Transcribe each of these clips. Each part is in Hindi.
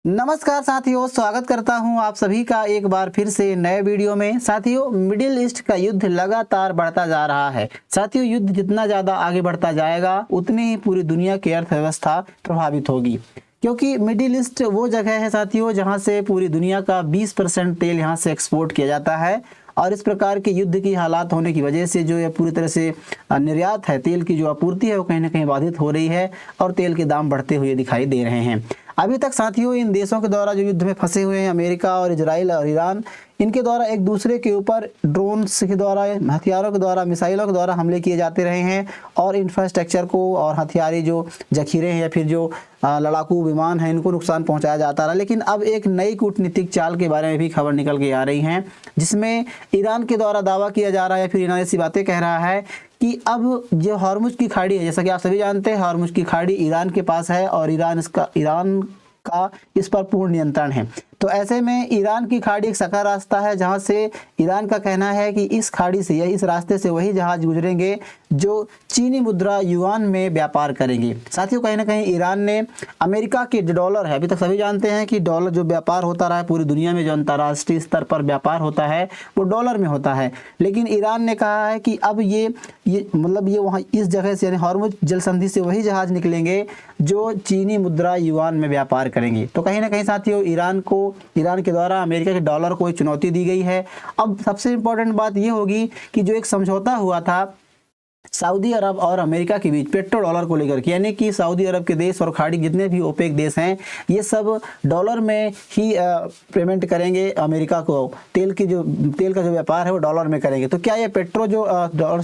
नमस्कार साथियों, स्वागत करता हूं आप सभी का एक बार फिर से नए वीडियो में। साथियों, मिडिल ईस्ट का युद्ध लगातार बढ़ता जा रहा है। साथियों, युद्ध जितना ज़्यादा आगे बढ़ता जाएगा उतनी ही पूरी दुनिया की अर्थव्यवस्था प्रभावित होगी, क्योंकि मिडिल ईस्ट वो जगह है साथियों जहां से पूरी दुनिया का 20% तेल यहां से एक्सपोर्ट किया जाता है। और इस प्रकार के युद्ध की हालात होने की वजह से जो ये पूरी तरह से निर्यात है, तेल की जो आपूर्ति है वो कहीं ना कहीं बाधित हो रही है और तेल के दाम बढ़ते हुए दिखाई दे रहे हैं। अभी तक साथियों, इन देशों के द्वारा जो युद्ध में फंसे हुए हैं, अमेरिका और इजराइल और ईरान, इनके द्वारा एक दूसरे के ऊपर ड्रोन्स के द्वारा, हथियारों के द्वारा, मिसाइलों के द्वारा हमले किए जाते रहे हैं और इंफ्रास्ट्रक्चर को और हथियारी जो जखीरे हैं या फिर जो लड़ाकू विमान हैं, इनको नुकसान पहुंचाया जाता रहा। लेकिन अब एक नई कूटनीतिक चाल के बारे में भी खबर निकल के आ रही हैं, जिसमें ईरान के द्वारा दावा किया जा रहा है या फिर ईरान ऐसी बातें कह रहा है कि अब जो हॉर्मुज की खाड़ी है, जैसा कि आप सभी जानते हैं, हॉर्मुज की खाड़ी ईरान के पास है और ईरान का इस पर पूर्ण नियंत्रण है। तो ऐसे में ईरान की खाड़ी एक सकरा रास्ता है, जहां से ईरान का कहना है कि इस खाड़ी से या इस रास्ते से वही जहाज गुजरेंगे जो चीनी मुद्रा युआन में व्यापार करेंगे। साथियों, कहीं ना कहीं ईरान ने अमेरिका के जो डॉलर है, अभी तक सभी जानते हैं कि डॉलर जो व्यापार होता रहा है पूरी दुनिया में, जो अंतर्राष्ट्रीय स्तर पर व्यापार होता है वो डॉलर में होता है। लेकिन ईरान ने कहा है कि अब ये वहाँ इस जगह से यानी हॉर्मुज जल संधि से वही जहाज निकलेंगे जो चीनी मुद्रा युआन में व्यापार करेंगे। तो कहीं ना कहीं साथियों, ईरान के द्वारा अमेरिका के डॉलर को एक चुनौती दी गई है। अब सबसे इम्पोर्टेंट बात यह होगी कि जो एक समझौता हुआ था सऊदी अरब और अमेरिका के बीच पेट्रो डॉलर को लेकर के, यानी कि सऊदी अरब के देश और खाड़ी जितने भी ओपेक देश हैं ये सब डॉलर में ही पेमेंट करेंगे अमेरिका को। तेल का जो व्यापार है वो डॉलर में करेंगे। तो क्या ये पेट्रो डॉलर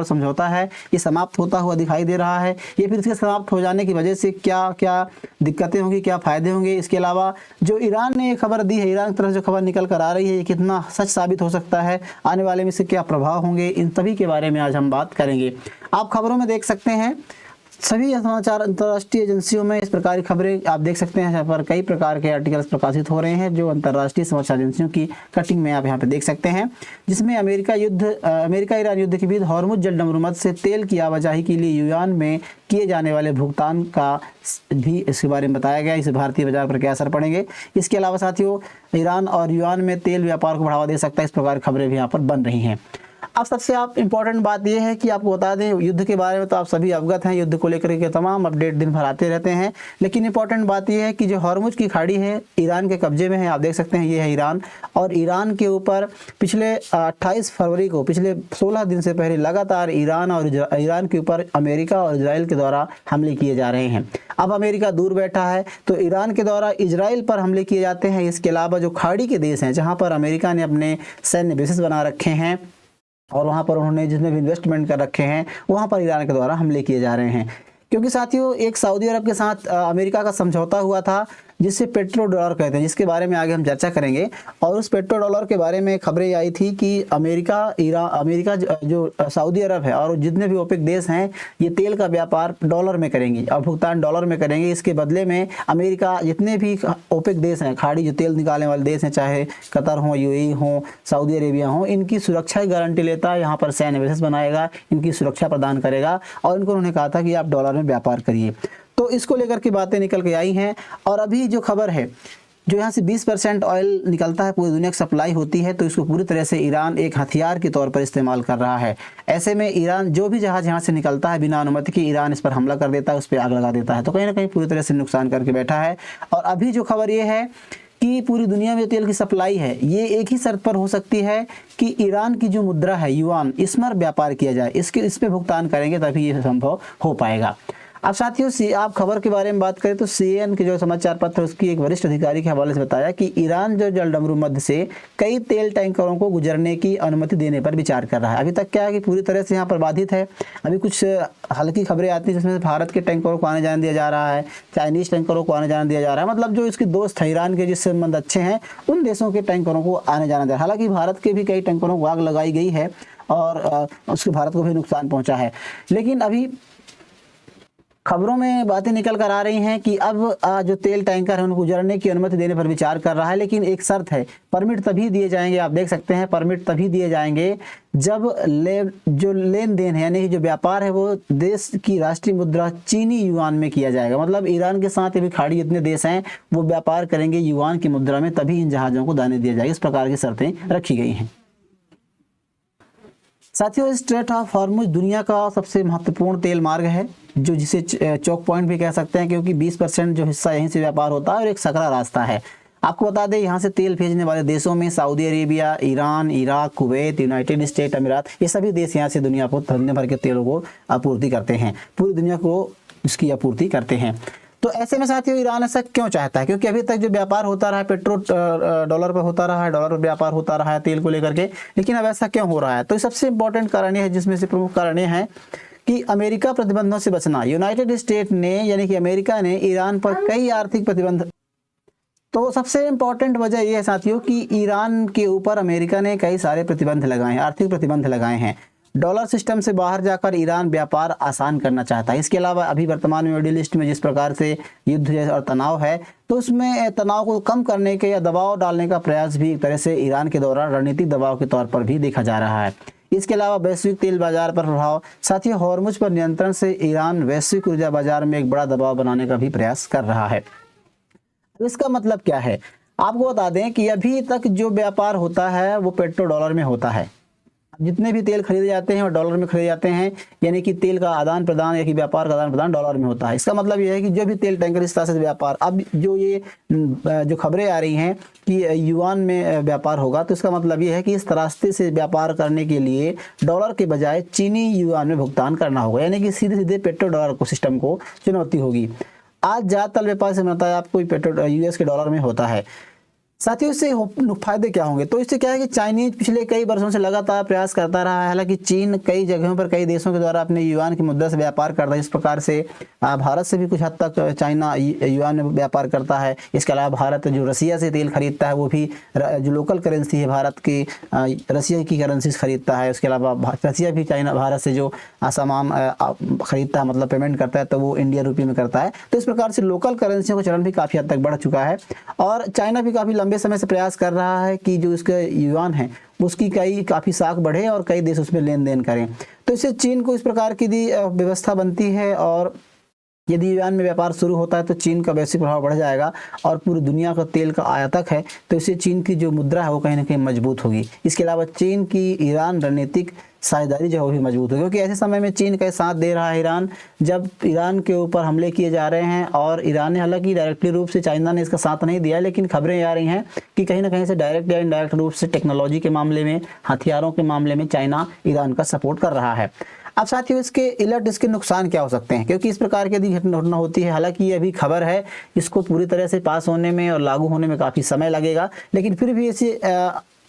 समझौता है ये समाप्त होता हुआ दिखाई दे रहा है? ये फिर इसके समाप्त हो जाने की वजह से क्या क्या दिक्कतें होंगी, क्या फ़ायदे होंगे? इसके अलावा जो ईरान ने खबर दी है, ईरान की तरफ जो खबर निकल कर आ रही है, ये कितना सच साबित हो सकता है, आने वाले में इससे क्या प्रभाव होंगे, इन सभी के बारे में आज हम बात करेंगे। आप खबरों में देख सकते हैं, सभी समाचार अंतर्राष्ट्रीय एजेंसियों में इस प्रकार की खबरें आप देख सकते हैं। यहाँ पर कई प्रकार के आर्टिकल्स प्रकाशित हो रहे हैं जो अंतर्राष्ट्रीय समाचार एजेंसियों की कटिंग में आप यहाँ पे देख सकते हैं, जिसमें अमेरिका ईरान युद्ध के बीच हॉर्मुज जल मरुमत से तेल की आवाजाही के लिए युआन में किए जाने वाले भुगतान का भी इसके बारे में बताया गया। इससे भारतीय बाजार पर क्या असर पड़ेंगे। इसके अलावा साथियों, ईरान और युआन में तेल व्यापार को बढ़ावा दे सकता है, इस प्रकार की खबरें भी यहाँ पर बन रही हैं। अब सबसे इम्पोर्टेंट बात यह है कि आपको बता दें, युद्ध के बारे में तो आप सभी अवगत हैं, युद्ध को लेकर के तमाम अपडेट दिन भर आते रहते हैं। लेकिन इंपॉर्टेंट बात यह है कि जो हॉर्मुज की खाड़ी है ईरान के कब्जे में है, आप देख सकते हैं ये है ईरान। और ईरान के ऊपर पिछले 28 फरवरी को, पिछले 16 दिन से पहले लगातार ईरान के ऊपर अमेरिका और इजराइल के द्वारा हमले किए जा रहे हैं। अब अमेरिका दूर बैठा है तो ईरान के द्वारा इजराइल पर हमले किए जाते हैं। इसके अलावा जो खाड़ी के देश हैं जहाँ पर अमेरिका ने अपने सैन्य बेसिस बना रखे हैं और वहाँ पर उन्होंने जितने भी इन्वेस्टमेंट कर रखे हैं, वहाँ पर ईरान के द्वारा हमले किए जा रहे हैं। क्योंकि साथियों, एक सऊदी अरब के साथ अमेरिका का समझौता हुआ था जिससे पेट्रो डॉलर कहते हैं, जिसके बारे में आगे हम चर्चा करेंगे। और उस पेट्रो डॉलर के बारे में खबरें आई थी कि अमेरिका जो सऊदी अरब है और जितने भी ओपेक देश हैं ये तेल का व्यापार डॉलर में करेंगे और भुगतान डॉलर में करेंगे। इसके बदले में अमेरिका जितने भी ओपेक देश हैं, खाड़ी जो तेल निकालने वाले देश हैं, चाहे कतर हो, यूएई हो, सऊदी अरेबिया हो, इनकी सुरक्षा की गारंटी लेता है। यहाँ पर सैन्य बेसिस बनाएगा, इनकी सुरक्षा प्रदान करेगा और इनको उन्होंने कहा था कि आप डॉलर में व्यापार करिए। तो इसको लेकर के बातें निकल के आई हैं। और अभी जो खबर है, जो यहाँ से 20% ऑयल निकलता है, पूरी दुनिया की सप्लाई होती है, तो इसको पूरी तरह से ईरान एक हथियार के तौर पर इस्तेमाल कर रहा है। ऐसे में ईरान जो भी जहाज़ यहाँ से निकलता है बिना अनुमति के, ईरान इस पर हमला कर देता है, उस पर आग लगा देता है। तो कहीं ना कहीं पूरी तरह से नुकसान करके बैठा है। और अभी जो खबर ये है कि पूरी दुनिया में तेल की सप्लाई है, ये एक ही शर्त पर हो सकती है कि ईरान की जो मुद्रा है युआन, इस पर व्यापार किया जाए, इस पर भुगतान करेंगे तभी ये संभव हो पाएगा। अब साथियों, आप खबर के बारे में बात करें तो CNN के जो समाचार पत्र, उसकी एक वरिष्ठ अधिकारी के हवाले से बताया कि ईरान जो जलडमरू मध्य से कई तेल टैंकरों को गुजरने की अनुमति देने पर विचार कर रहा है। अभी तक क्या है कि पूरी तरह से यहाँ पर बाधित है। अभी कुछ हल्की खबरें आती हैं जिसमें भारत के टैंकरों को आने जाने दिया जा रहा है, चाइनीज़ टैंकरों को आने जाने दिया जा रहा है। मतलब जो इसके दोस्त है ईरान के, जिससे संबंध अच्छे हैं, उन देशों के टैंकरों को आने जाने दिया। हालांकि भारत के भी कई टैंकरों को आग लगाई गई है और उसके भारत को भी नुकसान पहुँचा है। लेकिन अभी खबरों में बातें निकल कर आ रही हैं कि अब जो तेल टैंकर है उनको गुजरने की अनुमति देने पर विचार कर रहा है, लेकिन एक शर्त है, परमिट तभी दिए जाएंगे। आप देख सकते हैं परमिट तभी दिए जाएंगे जब जो लेन देन है यानी कि जो व्यापार है वो देश की राष्ट्रीय मुद्रा चीनी युआन में किया जाएगा। मतलब ईरान के साथ भी खाड़ी जितने देश हैं वो व्यापार करेंगे युआन की मुद्रा में, तभी इन जहाज़ों को दाने दिए जाएंगे। इस प्रकार की शर्तें रखी गई हैं। साथियों, स्ट्रेट ऑफ हॉर्मुज दुनिया का सबसे महत्वपूर्ण तेल मार्ग है, जो जिसे चौक पॉइंट भी कह सकते हैं, क्योंकि 20% जो हिस्सा यहीं से व्यापार होता है और एक सकरा रास्ता है। आपको बता दें यहाँ से तेल भेजने वाले देशों में Saudi Arabia, Iran, Iraq, Kuwait, United state अमीरात, ये सभी देश यहाँ से दुनिया को दुनिया भर के तेलों को आपूर्ति करते हैं, पूरी दुनिया को इसकी आपूर्ति करते हैं। तो ऐसे में साथियों ईरान ऐसा क्यों चाहता है? क्योंकि अभी तक जो व्यापार होता रहा है पेट्रोल डॉलर पर होता रहा है, डॉलर पर व्यापार होता रहा है तेल को लेकर के, लेकिन अब ऐसा क्यों हो रहा है? तो सबसे इंपॉर्टेंट कारण ये है, जिसमें से प्रमुख कारण ये है कि अमेरिका प्रतिबंधों से बचना। यूनाइटेड स्टेट ने यानी कि अमेरिका ने ईरान पर कई आर्थिक प्रतिबंध, तो सबसे इंपॉर्टेंट वजह यह है साथियों कि ईरान के ऊपर अमेरिका ने कई सारे प्रतिबंध लगाए हैं, आर्थिक प्रतिबंध लगाए हैं। डॉलर सिस्टम से बाहर जाकर ईरान व्यापार आसान करना चाहता है। इसके अलावा अभी वर्तमान में मिडिल ईस्ट में जिस प्रकार से युद्ध और तनाव है, तो उसमें तनाव को कम करने के या दबाव डालने का प्रयास भी एक तरह से ईरान के द्वारा रणनीतिक दबाव के तौर पर भी देखा जा रहा है। इसके अलावा वैश्विक तेल बाजार पर प्रभाव। साथियों, हॉर्मुज पर नियंत्रण से ईरान वैश्विक ऊर्जा बाजार में एक बड़ा दबाव बनाने का भी प्रयास कर रहा है। इसका मतलब क्या है? आपको बता दें कि अभी तक जो व्यापार होता है वो पेट्रो डॉलर में होता है। जितने भी तेल खरीदे जाते हैं वो डॉलर में खरीदे जाते हैं, यानी कि तेल का आदान प्रदान या कि व्यापार का आदान प्रदान डॉलर में होता है। इसका मतलब यह है कि जो भी तेल टैंकर इस तरह से व्यापार, अब जो खबरें आ रही हैं कि युआन में व्यापार होगा, तो इसका मतलब यह है कि इस रास्ते से व्यापार करने के लिए डॉलर के बजाय चीनी युआन में भुगतान करना होगा, यानी कि सीधे सीधे पेट्रो डॉलर को सिस्टम को चुनौती होगी। आज ज़्यादातर व्यापार से बनता है आपको पेट्रो यूएस के डॉलर में होता है। साथियों, इससे फायदे क्या होंगे? तो इससे क्या है कि चाइनीज पिछले कई वर्षों से लगातार प्रयास करता रहा है। हालांकि चीन कई जगहों पर कई देशों के द्वारा अपने युआन की मुद्रा से व्यापार करता है। इस प्रकार से भारत से भी कुछ हद तक चाइना युआन में व्यापार करता है। इसके अलावा भारत जो रसिया से तेल खरीदता है वो भी जो लोकल करेंसी है भारत की, रसिया की करेंसी खरीदता है। उसके अलावा रसिया भी चाइना भारत से जो सामान खरीदता है, मतलब पेमेंट करता है, तो वो इंडिया रुपये में करता है। तो इस प्रकार से लोकल करेंसियों का चलन भी काफ़ी हद तक बढ़ चुका है और चाइना भी काफ़ी लंबे समय से प्रयास कर रहा है कि जो इसका युआन है उसकी काफ़ी साख बढ़े और कई देश उसमें लेन देन करें। तो इससे चीन को इस प्रकार की व्यवस्था बनती है और यदि ईरान में व्यापार शुरू होता है तो चीन का वैश्विक प्रभाव बढ़ जाएगा और पूरी दुनिया का तेल का आयातक है, तो इससे चीन की जो मुद्रा है वो कहीं ना कहीं मजबूत होगी। इसके अलावा चीन की ईरान रणनीतिक साझेदारी जो है वो भी मजबूत होगी, क्योंकि ऐसे समय में चीन का साथ दे रहा है ईरान, जब ईरान के ऊपर हमले किए जा रहे हैं। और ईरान ने हालांकि डायरेक्टली रूप से चाइना ने इसका साथ नहीं दिया, लेकिन खबरें आ रही हैं कि कहीं ना कहीं से डायरेक्ट या इनडायरेक्ट रूप से टेक्नोलॉजी के मामले में, हथियारों के मामले में चाइना ईरान का सपोर्ट कर रहा है। अब साथियों, इसके इलट इसके नुकसान क्या हो सकते हैं? क्योंकि इस प्रकार की यदि घटना होती है, हालांकि ये अभी खबर है, इसको पूरी तरह से पास होने में और लागू होने में काफ़ी समय लगेगा, लेकिन फिर भी ऐसी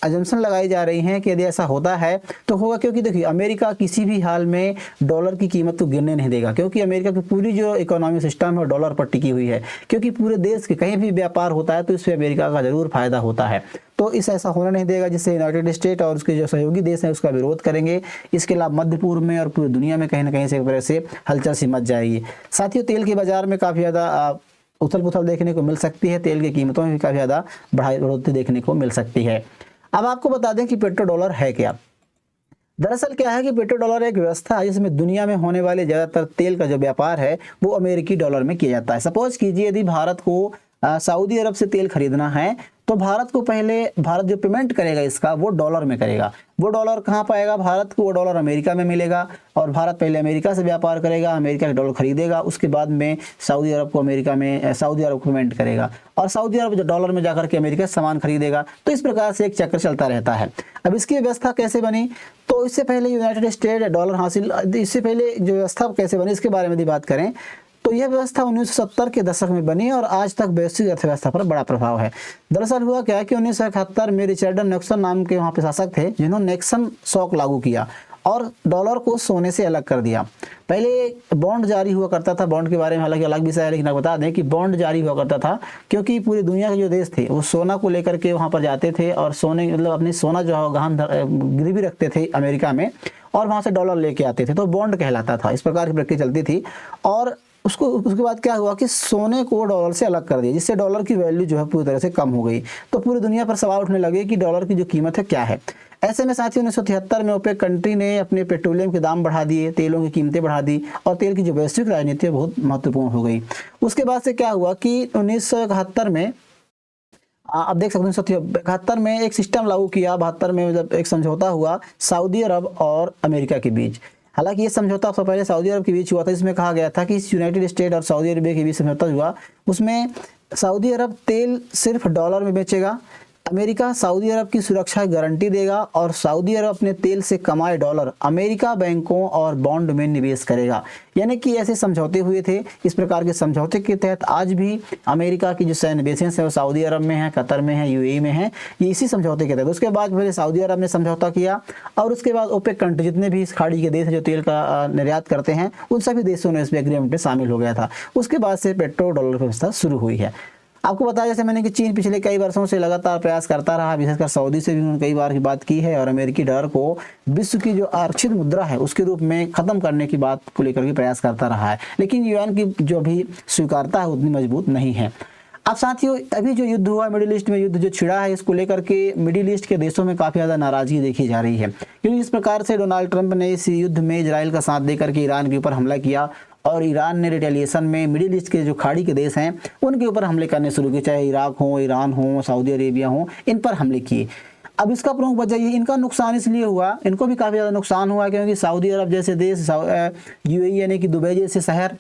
अजम्पशन लगाई जा रही हैं कि यदि ऐसा होता है तो होगा। क्योंकि देखिए, अमेरिका किसी भी हाल में डॉलर की कीमत को गिरने नहीं देगा, क्योंकि अमेरिका की पूरी जो इकोनॉमिक सिस्टम है वो डॉलर पर टिकी हुई है। क्योंकि पूरे देश के कहीं भी व्यापार होता है तो इससे अमेरिका का जरूर फायदा होता है, तो इस ऐसा होना नहीं देगा जिससे यूनाइटेड स्टेट और उसके जो सहयोगी देश हैं उसका विरोध करेंगे। इसके अलावा मध्य पूर्व में और पूरी दुनिया में कहीं ना कहीं से एक तरह से हलचल सी मच जाएगी। साथियों, तेल के बाजार में काफ़ी ज़्यादा उथल पुथल देखने को मिल सकती है, तेल की कीमतों में भी काफ़ी ज़्यादा बढ़ोतरी देखने को मिल सकती है। अब आपको बता दें कि पेट्रो डॉलर है क्या। दरअसल क्या है कि पेट्रो डॉलर एक व्यवस्था है जिसमें दुनिया में होने वाले ज़्यादातर तेल का जो व्यापार है वो अमेरिकी डॉलर में किया जाता है। सपोज कीजिए यदि भारत को सऊदी अरब से तेल खरीदना है तो भारत जो पेमेंट करेगा इसका वो डॉलर में करेगा। वो डॉलर कहाँ पाएगा भारत को? वो डॉलर अमेरिका में मिलेगा और भारत पहले अमेरिका से व्यापार करेगा, अमेरिका के डॉलर खरीदेगा, उसके बाद में सऊदी अरब को पेमेंट करेगा और सऊदी अरब जो डॉलर में जाकर के अमेरिका से सामान खरीदेगा। तो इस प्रकार से एक चक्र चलता रहता है। अब इसकी व्यवस्था कैसे बनी? तो इससे पहले यूनाइटेड स्टेट डॉलर हासिल, इससे पहले जो व्यवस्था कैसे बनी इसके बारे में यदि बात करें तो यह व्यवस्था 1970 के दशक में बनी और आज तक वैश्विक अर्थव्यवस्था पर बड़ा प्रभाव है। दरअसल हुआ क्या कि 1971 में रिचर्ड निक्सन नाम के वहाँ पे शासक थे जिन्होंने निक्सन शॉक लागू किया और डॉलर को सोने से अलग कर दिया। पहले बॉन्ड जारी हुआ करता था, बॉन्ड के बारे में हालांकि अलग विषय है, लेकिन आप बता दें कि बॉन्ड जारी हुआ करता था क्योंकि पूरी दुनिया के जो देश थे वो सोना को लेकर के वहाँ पर जाते थे और सोने मतलब अपनी सोना जो है गहन गिरवी रखते थे अमेरिका में और वहाँ से डॉलर लेके आते थे, तो बॉन्ड कहलाता था। इस प्रकार की प्रक्रिया चलती थी और उसके बाद क्या हुआ कि सोने को डॉलर से अलग कर दिया, जिससे डॉलर की वैल्यू जो है पूरी तरह से कम हो गई। तो पूरी दुनिया पर सवाल उठने लगे कि डॉलर की जो कीमत है क्या है। ऐसे में साथियों 1973 में ओपेक कंट्री ने अपने पेट्रोलियम के दाम बढ़ा दिए, तेलों की कीमतें बढ़ा दी और तेल की जो वैश्विक राजनीति है बहुत महत्वपूर्ण हो गई। उसके बाद से क्या हुआ कि 1971 में आप देख सकते हैं 1971 में एक सिस्टम लागू किया, 72 में जब एक समझौता हुआ सऊदी अरब और अमेरिका के बीच। हालांकि ये समझौता सबसे पहले सऊदी अरब के बीच हुआ था, इसमें कहा गया था कि यूनाइटेड स्टेट और सऊदी अरब के बीच समझौता हुआ। उसमें सऊदी अरब तेल सिर्फ डॉलर में बेचेगा, अमेरिका सऊदी अरब की सुरक्षा गारंटी देगा और सऊदी अरब अपने तेल से कमाए डॉलर अमेरिका बैंकों और बॉन्ड में निवेश करेगा। यानी कि ऐसे समझौते हुए थे। इस प्रकार के समझौते के तहत आज भी अमेरिका की जो सैन्य बेसेस है वो सऊदी अरब में है, कतर में है, यूएई में है, ये इसी समझौते के तहत। उसके बाद पहले सऊदी अरब ने समझौता किया और उसके बाद ओपेक कंट्री जितने भी इस खाड़ी के देश हैं जो तेल का निर्यात करते हैं उन सभी देशों ने इस एग्रीमेंट में शामिल हो गया था। उसके बाद से पेट्रोल डॉलर की व्यवस्था शुरू हुई है। आपको बताया जैसे मैंने कि चीन पिछले कई वर्षों से लगातार प्रयास करता रहा, विशेषकर सऊदी से भी उन्होंने कई बार की बात की है और अमेरिकी डॉलर को विश्व की जो आरक्षित मुद्रा है उसके रूप में खत्म करने की बात को लेकर के प्रयास करता रहा है, लेकिन यूएन की जो भी स्वीकारता है उतनी मजबूत नहीं है। अब साथियों अभी जो युद्ध हुआ मिडिल ईस्ट में, युद्ध जो छिड़ा है, इसको लेकर के मिडिल ईस्ट के देशों में काफ़ी ज़्यादा नाराज़गी देखी जा रही है, क्योंकि इस प्रकार से डोनाल्ड ट्रंप ने इस युद्ध में इजराइल का साथ देकर के ईरान के ऊपर हमला किया और ईरान ने रिटेलिएशन में मिडिल ईस्ट के जो खाड़ी के देश हैं उनके ऊपर हमले करने शुरू किए, चाहे इराक हो, ईरान हो, सऊदी अरेबिया हो, इन पर हमले किए। अब इसका प्रमुख वजह ये इनका नुकसान इसलिए हुआ, इनको भी काफ़ी ज़्यादा नुकसान हुआ क्योंकि सऊदी अरब जैसे देश, यूएई यानी कि दुबई जैसे शहर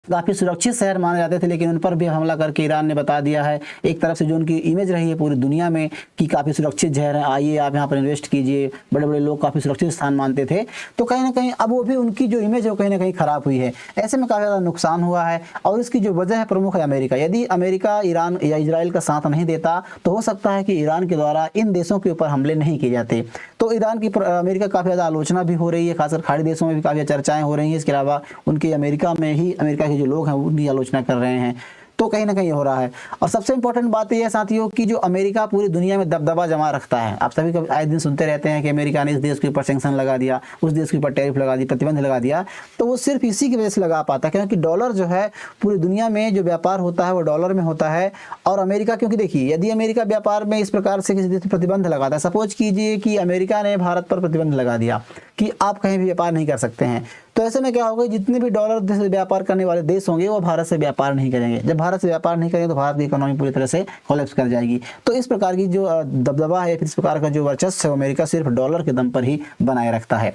काफ़ी सुरक्षित शहर माने जाते थे, लेकिन उन पर भी हमला करके ईरान ने बता दिया है एक तरफ से जो उनकी इमेज रही है पूरी दुनिया में कि काफ़ी सुरक्षित शहर है, आइए आप यहाँ पर इन्वेस्ट कीजिए, बड़े बड़े लोग काफ़ी सुरक्षित स्थान मानते थे। तो कहीं ना कहीं अब वो भी उनकी जो इमेज है वो कहीं ना कहीं ख़राब हुई है। ऐसे में काफ़ी ज़्यादा नुकसान हुआ है और इसकी जो वजह है प्रमुख है अमेरिका। यदि अमेरिका ईरान या इजराइल का साथ नहीं देता तो हो सकता है कि ईरान के द्वारा इन देशों के ऊपर हमले नहीं किए जाते। तो ईरान की अमेरिका काफ़ी ज़्यादा आलोचना भी हो रही है, खासकर खाड़ी देशों में भी काफ़ी चर्चाएँ हो रही हैं। इसके अलावा उनके अमेरिका में ही अमेरिका के जो लोग हैं उनकी आलोचना कर रहे हैं। तो कहीं ना कहीं हो रहा है। और सबसे इंपॉर्टेंट बात यह है साथियों कि जो अमेरिका पूरी दुनिया में दबदबा जमा रखता है। आप सभी कभी आए दिन सुनते रहते हैं कि अमेरिका ने इस देश के ऊपर सैंक्शन लगा दिया, उस देश के ऊपर टैरिफ लगा दी, प्रतिबंध लगा दिया। तो वो सिर्फ इसी की वजह से लगा पाता है क्योंकि डॉलर जो है पूरी दुनिया में जो व्यापार होता है वो डॉलर में होता है। और अमेरिका, क्योंकि देखिए यदि अमेरिका व्यापार में इस प्रकार से किसी देश पर प्रतिबंध लगाता है, सपोज कीजिए कि अमेरिका ने भारत पर प्रतिबंध लगा दिया कि आप कहीं भी व्यापार नहीं कर सकते हैं, तो ऐसे में क्या होगा, जितने भी डॉलर से व्यापार करने वाले देश होंगे वो भारत से व्यापार नहीं करेंगे। जब भारत से व्यापार नहीं करेंगे तो भारत की इकोनॉमी पूरी तरह से कोलैप्स कर जाएगी। तो इस प्रकार की जो दबदबा है, फिर इस प्रकार का जो वर्चस्व है, अमेरिका सिर्फ डॉलर के दम पर ही बनाए रखता है।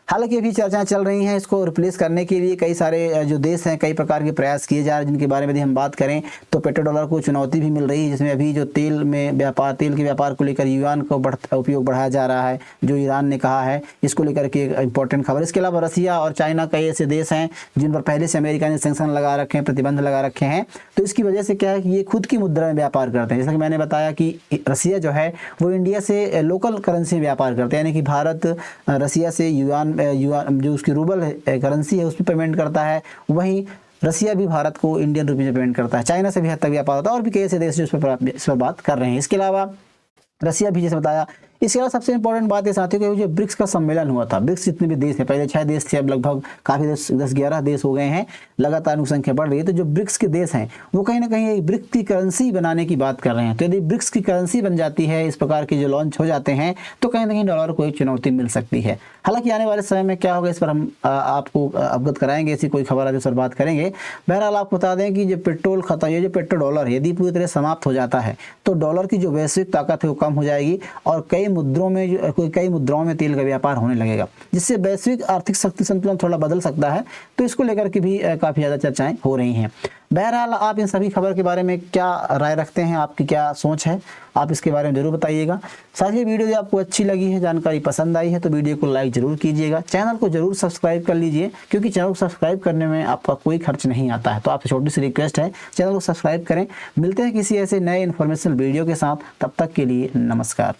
हालांकि अभी चर्चाएं चल रही हैं इसको रिप्लेस करने के लिए। कई सारे जो देश हैं कई प्रकार के प्रयास किए जा रहे हैं, जिनके बारे में यदि हम बात करें तो पेट्रो डॉलर को चुनौती भी मिल रही है, जिसमें अभी जो तेल के व्यापार को लेकर युआन का उपयोग बढ़ाया जा रहा है, जो ईरान ने कहा है, इसको लेकर के एक इंपॉर्टेंट खबर। इसके अलावा रसिया और चाइना कई ऐसे देश हैं जिन पर पहले से अमेरिका ने सैंक्शन लगा रखे हैं, प्रतिबंध लगा रखे हैं। तो इसकी वजह से क्या है कि ये खुद की मुद्रा में व्यापार करते हैं। जैसा कि मैंने बताया कि रसिया जो है वो इंडिया से लोकल करेंसी में व्यापार करते हैं, यानी कि भारत रसिया से युआन जो उसकी रूबल करेंसी है उस पर पेमेंट करता है, वहीं रसिया भी भारत को इंडियन रुपये में पेमेंट करता है। चाइना से भी हद तक व्यापार होता है और भी कई ऐसे देश जो इस पर बात कर रहे हैं। इसके अलावा रसिया भी जैसे बताया। इसके अलावा सबसे इंपॉर्टेंट बात है साथियों कि जो ब्रिक्स का सम्मेलन हुआ था, ब्रिक्स जितने भी देश हैं, पहले 6 देश थे, अब लगभग काफ़ी 10-11 देश हो गए हैं, लगातार उनकी संख्या बढ़ रही है। तो जो ब्रिक्स के देश हैं वो कहीं ना कहीं एक ब्रिक्स की करेंसी बनाने की बात कर रहे हैं। तो यदि ब्रिक्स की करेंसी बन जाती है, इस प्रकार के जो लॉन्च हो जाते हैं, तो कहीं ना कहीं डॉलर को एक चुनौती मिल सकती है। हालांकि आने वाले समय में क्या होगा इस पर हम आपको अवगत कराएंगे, ऐसी कोई खबर आती है उस पर बात करेंगे। बहरहाल आपको बता दें कि जो पेट्रोल खत्म, ये जो पेट्रो डॉलर यदि पूरी तरह समाप्त हो जाता है तो डॉलर की जो वैश्विक ताकत है वो कम हो जाएगी और कई मुद्राओं में तेल का व्यापार होने लगेगा, जिससे वैश्विक आर्थिक शक्ति संतुलन थोड़ा बदल सकता है। तो इसको लेकर के भी काफ़ी ज़्यादा चर्चाएं हो रही हैं। बहरहाल आप इन सभी खबर के बारे में क्या राय रखते हैं, आपकी क्या सोच है, आप इसके बारे में जरूर बताइएगा। साथ ही वीडियो यदि आपको अच्छी लगी है, जानकारी पसंद आई है तो वीडियो को लाइक जरूर कीजिएगा, चैनल को जरूर सब्सक्राइब कर लीजिए, क्योंकि चैनल को सब्सक्राइब करने में आपका कोई खर्च नहीं आता है। तो आपसे छोटी सी रिक्वेस्ट है, चैनल को सब्सक्राइब करें। मिलते हैं किसी ऐसे नए इन्फॉर्मेशनल वीडियो के साथ, तब तक के लिए नमस्कार।